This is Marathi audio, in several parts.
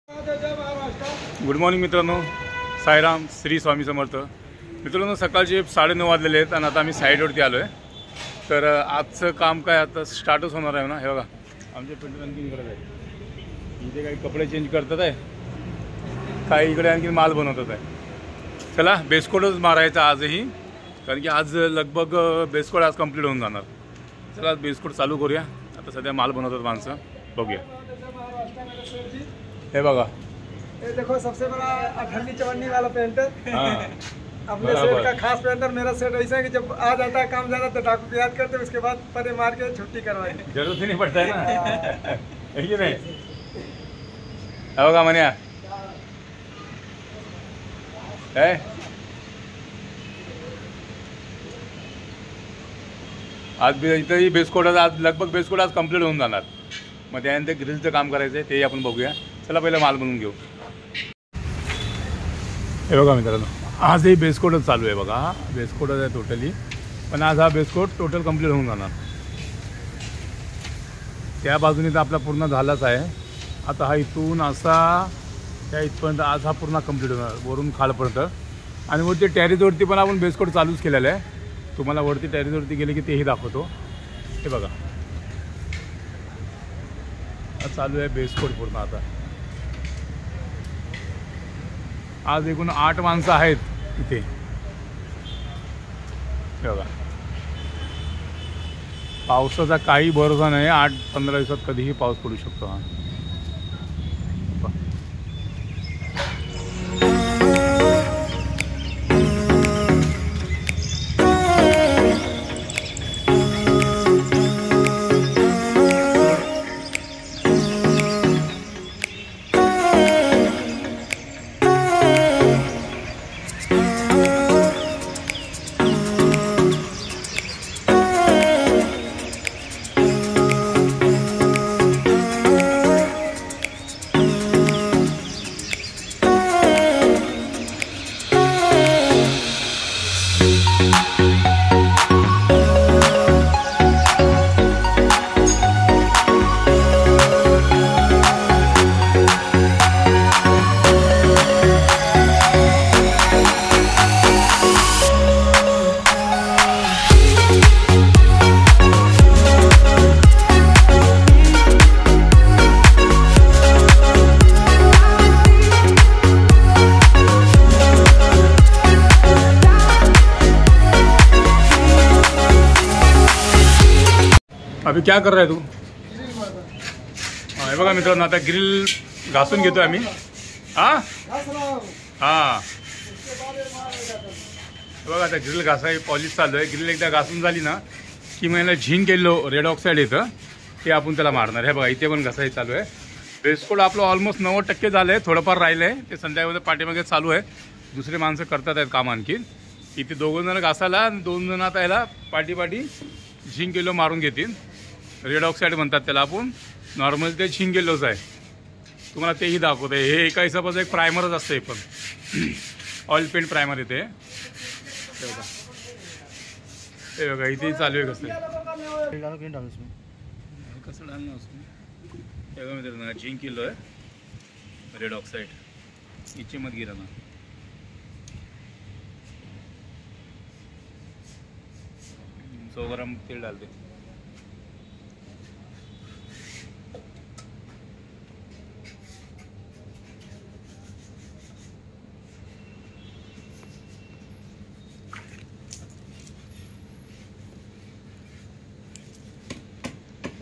गुड मॉर्निंग मित्रांनो, साईराम, श्री स्वामी समर्थ. मित्रांनो, सकाळचे 9:30 वाजलेले आहेत आणि आता आम्ही साईडवरती आलो आहे. तर आजचं काम काय आता स्टार्टच होणार आहे ना. हे बघा, आमचे पेंटर आणखी करत आहे. इथे काही कपडे चेंज करतात आहे, काही इकडे आणखी माल बनवतात आहे. चला बेसकोडच मारायचा आजही, कारण की आज लगभग बेसकोड आज कंप्लीट होऊन जाणार. चला बेसकोड चालू करूया. आता सध्या माल बनवतात माणसं, बघूया. हे बघा, ये देखो सबसे बड़ा 58-54 वाला पेंटर। अपने सेट का खास पेंटर। मेरा सेट ऐसा है कि जब आ जाता है काम ज़्यादा तो डाकू को याद करते, उसके बाद परे मार के छुट्टी करवाए। जरूरत ही नहीं पड़ता है ना, है कि नहीं? हो का मन्या है. आज इथंही बेसकोड आज लगभग बेसकोड आज कंप्लीट होऊन जाणार. मग त्यानंतर ग्रिलचं काम करायचं आहे, ते आपण बघूया. चला पहिलं माल बनवून घेऊ. हे बघा मित्रांनो, आजही बेसकोडच चालू आहे. बघा, बेसकोडच आहे टोटली, पण आज हा बेसकोड टोटल कंप्लीट होऊन जाणार. त्या बाजूने तर आपला पूर्ण झालाच आहे. आता हा इथून असा त्या इथपर्यंत आज हा पूर्ण कंप्लीट होणार, वरून खालपर्यंत. आणि वरती टॅरेसवरती पण आपण बेसकोड चालूच केलेला आहे. तुम्हाला वरती टॅरेसवरती गेले की तेही दाखवतो. हे बघा, चालू आहे बेसकोड पूर्ण. आता आज एकूण 8 माणसं आहेत इथे. बघा, पावसाचा काही भरोसा नाही. 8-15 दिवसात कधीही पाऊस पडू शकतो. हा अभी क्या कर रहा है तू? हे बघा मित्रांनो, आता ग्रिल घासून घेतो आम्ही. हां हां, बघा आता ग्रिल घासाय पॉलिश चालू आहे. ग्रिल एकदा घासून झाली ना की मग याला झिंक येलो रेड ऑक्साईड येतं, ते आपण त्याला मारणार. हे बघा, इथे पण घासाय चालू आहे. बेसकोड आपलं ऑलमोस्ट 90% झालं आहे. थोडंफार राहिलं आहे, ते संध्याकाळी पाठीमागे चालू आहे. दुसरे माणसं करतात आहेत काम आणखी. इथे 2 जण घासायला आणि 2 जण आता याला पाठी झिंक येलो मारून घेतील. रेड ऑक्साईड म्हणतात त्याला. आपण नॉर्मल ते झिंक येलोच आहे. तुम्हाला तेही दाखवतं. हे एका हिसाबाचं एक प्रायमरच असतं. हे पण ऑइल पेंट प्रायमर येते. हे बघा, इथेही चालू आहे. कसं कसं डालणं असतं हे बघा मित्रांनो, झिंक येलो आहे, रेड ऑक्साईड नीचे मत गिरा ना. 100 ग्राम तेल डालते.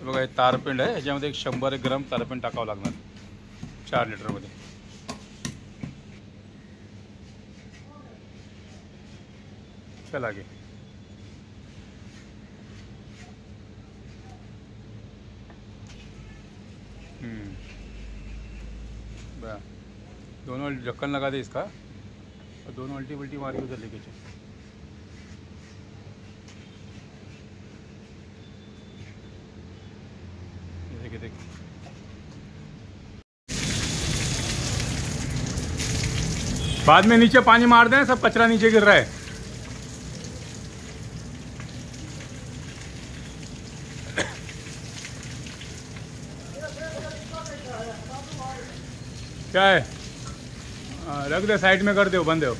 बघा, हे तारपेंड आहे. ह्याच्यामध्ये 100 ग्राम तारपेंड टाकावं लागणार 4 लिटरमध्ये. चला गे. बा 2 वाल्टी ढक्कन लगा दे इसका, और 2 वाल्टी मार के उधर लेके चल. देख, बाद में नीचे पानी मार दें, सब कचरा नीचे गिर रहा है. क्या है? रख दे, साइड में कर दो, बंद हो।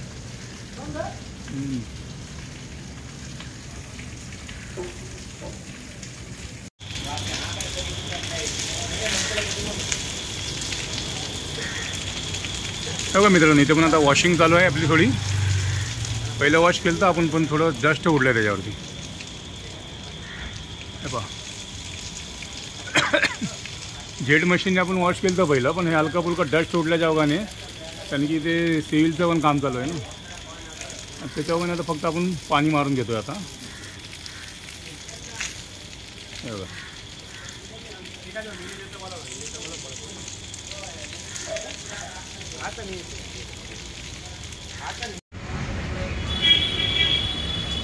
बघा मित्रांनो, इथे पण आता वॉशिंग चालू आहे आपली थोडी। पहिलं वॉश केलं तर आपण, पण थोडं डस्ट उडलं त्याच्यावरती। हे पहा, जेट मशीनने आपण वॉश केलं तर पहिलं, पण हे हलका फुलका डस्ट उडल्याच्या ओघाने, कारण की ते सिव्हिलचं पण काम चालू आहे ना, त्याच्या ओघाने आता फक्त आपण पाणी मारून घेतोय आता। हे बघा,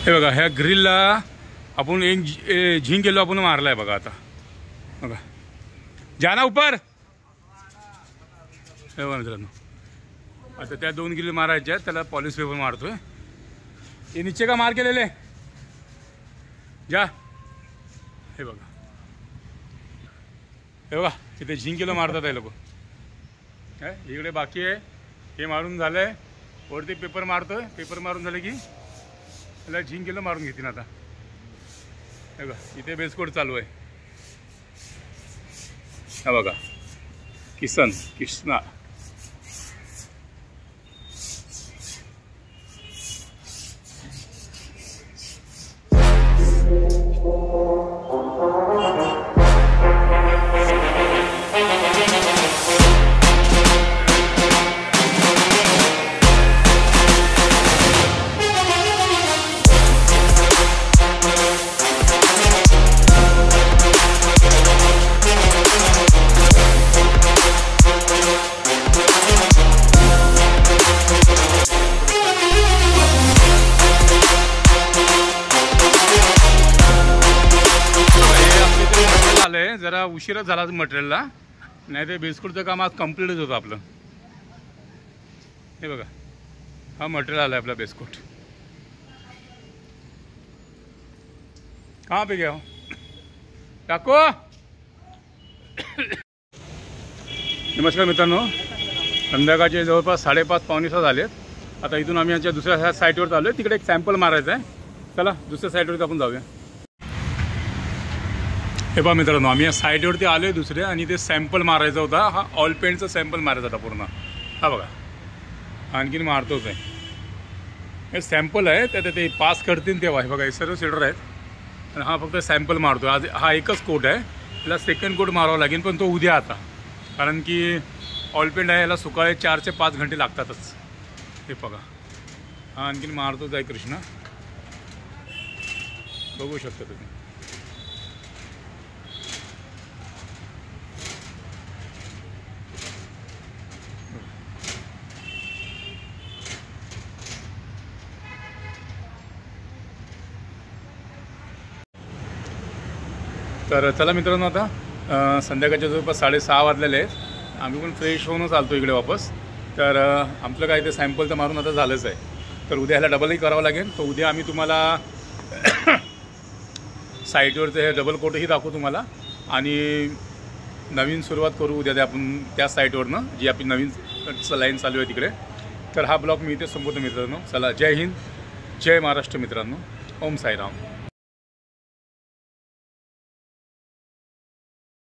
हे बघा, ह्या ग्रिलला आपण एक झिंक केलो आपण मारलाय बघा आता। बघा, जाना ऊपर। हे बघा मित्रांनो, आता त्या 2 ग्रिल मारायच्या आहेत, त्याला पॉलिश पेपर मारतोय। हे नीचे का मार केलेले जा। हे बघा, हे बघा, इथे झिंक केलो मारतात हे लोक। काय इकडे बाकी आहे, हे मारून झालंय, वरती पेपर मारतोय। पेपर मारून झाले की त्याला झिंक केलं मारून घेतील आता। हे बघा, इथे बेसकोट चालू आहे। हा बघा, कृष्णा। जरा उशीरच झाला मटेरियलला, नाही ते बिस्कुटचं काम आज कम्प्लीटच होतं आपलं। हे बघा, हा मटेरियल आला आपला बिस्कुट। कहाँ पे गया हो काको? नमस्कार मित्रांनो, संध्याकाळचे जवळपास 5:30 पावणे 6 झालेत। आता इथून आम्ही आमच्या दुसऱ्या साईटवर चालू आहे, तिकडे एक सॅम्पल मारायचा आहे। चला दुसऱ्या साईटवरती आपण जाऊया। हे पहा मित्रांनो, आम्ही या साईटवरती आलो आहे दुसऱ्या, आणि ते सॅम्पल मारायचा होता। हा ऑल पेंटचा सॅम्पल मारायचा होता पूर्ण। हा बघा, आणखीन मारतोच आहे। हे सॅम्पल आहे, त्यात ते पास करतील तेव्हा। हे बघा, हे सर्व सीडर आहेत, आणि हा फक्त सॅम्पल मारतो आज। हा एकच कोट आहे, त्याला सेकंड कोट मारावा लागेल, पण तो उद्या आता, कारण की ऑल पेंट आहे, याला सुकाळे 4 ते 5 घंटे लागतातच। हे बघा, हा आणखीन मारतोच आहे कृष्णा, बघू शकता तुम्ही। तर चला मित्रांनो, आता संध्याकाळच्या जवळपास 6:30 वाजलेले आहेत। आम्ही पण फ्रेश होऊनच आलतो इकडे वापस। तर आपलं काय ते सॅम्पल तर मारून आता झालंच आहे, तर उद्या ह्याला डबलही करावं लागेल। तर उद्या आम्ही तुम्हाला साईटवरचं हे डबल कोटही दाखवू तुम्हाला, आणि नवीन सुरुवात करू उद्या आपण त्या साईटवरनं, जी आपली नवीन लाईन चालू आहे तिकडे। तर हा ब्लॉग मी इथे संपवतो मित्रांनो। चला, जय हिंद, जय महाराष्ट्र मित्रांनो। ओम साईराम।